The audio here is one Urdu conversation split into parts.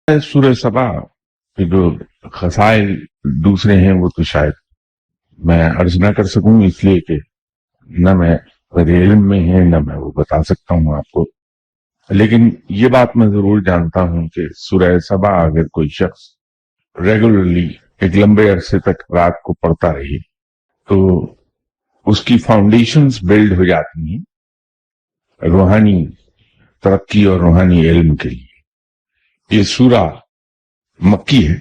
سورہ سبا کے جو خسائل دوسرے ہیں وہ تو شاید میں عرض نہ کر سکوں، اس لیے کہ نہ میں میرے علم میں ہے نہ میں وہ بتا سکتا ہوں آپ کو، لیکن یہ بات میں ضرور جانتا ہوں کہ سورہ سبا اگر کوئی شخص ریگولرلی ایک لمبے عرصے تک رات کو پڑھتا رہے تو اس کی فاؤنڈیشنز بلڈ ہو جاتی ہیں روحانی ترقی اور روحانی علم کے لیے۔ یہ سورہ مکی ہے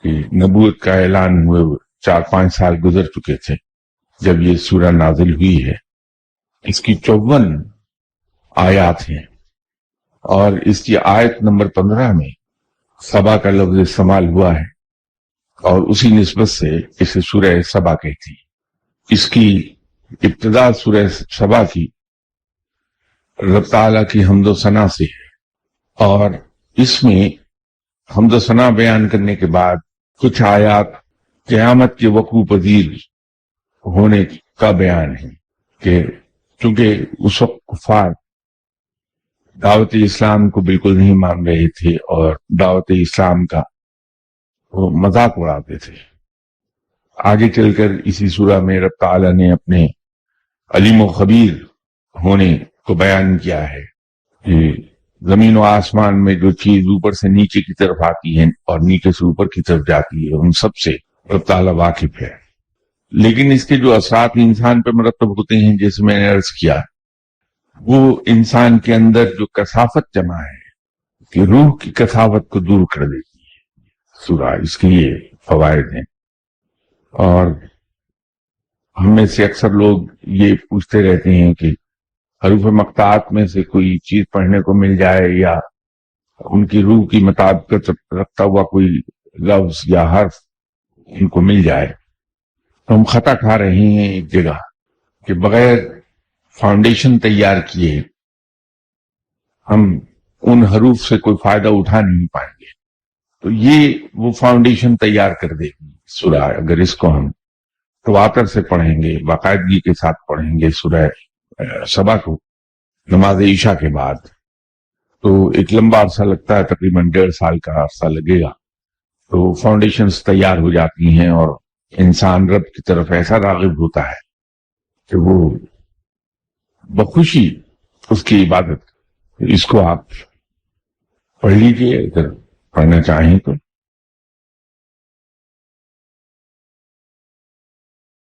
کہ نبوت کا اعلان ہوئے 4-5 سال گزر چکے تھے جب یہ سورہ نازل ہوئی ہے۔ اس کی 54 آیات ہیں اور اس کی آیت نمبر 15 میں سبا کا لفظ استعمال ہوا ہے اور اسی نسبت سے اسے سورہ سبا کہتی ہے۔ اس کی ابتدا سورہ سبا کی رب تعالیٰ کی حمد و ثنا سے ہے اور اس میں حمد و ثنا بیان کرنے کے بعد کچھ آیات قیامت کے وقوع پذیر ہونے کا بیان ہے کہ چونکہ اس وقت کفار دعوت اسلام کو بالکل نہیں مان رہے تھے اور دعوت اسلام کا وہ مذاق اڑاتے تھے۔ آگے چل کر اسی سورہ میں رب تعالیٰ نے اپنے علیم و خبیر ہونے کو بیان کیا ہے کہ زمین و آسمان میں جو چیز اوپر سے نیچے کی طرف آتی ہے اور نیچے سے اوپر کی طرف جاتی ہے ان سب سے رب تعالیٰ واقف ہے، لیکن اس کے جو اثرات انسان پہ مرتب ہوتے ہیں جیسے میں نے عرض کیا وہ انسان کے اندر جو کثافت جمع ہے کہ روح کی کثافت کو دور کر دیتی ہے سورہ، اس کے یہ فوائد ہیں۔ اور ہم میں سے اکثر لوگ یہ پوچھتے رہتے ہیں کہ حروف مقطعات میں سے کوئی چیز پڑھنے کو مل جائے یا ان کی روح کی مطابقت رکھتا ہوا کوئی لفظ یا حرف ان کو مل جائے تو ہم خطا کھا رہے ہیں ایک جگہ کہ بغیر فاؤنڈیشن تیار کیے ہم ان حروف سے کوئی فائدہ اٹھا نہیں پائیں گے۔ تو یہ وہ فاؤنڈیشن تیار کر دے گی سورہ، اگر اس کو ہم تواتر سے پڑھیں گے، باقاعدگی کے ساتھ پڑھیں گے سورہ سبا کو نماز عشاء کے بعد، تو ایک لمبا عرصہ لگتا ہے، تقریباً 1.5 سال کا عرصہ لگے گا، تو فاؤنڈیشنز تیار ہو جاتی ہیں اور انسان رب کی طرف ایسا راغب ہوتا ہے کہ وہ بخوشی اس کی عبادت۔ اس کو آپ پڑھ لیجئے اگر پڑھنا چاہیں تو۔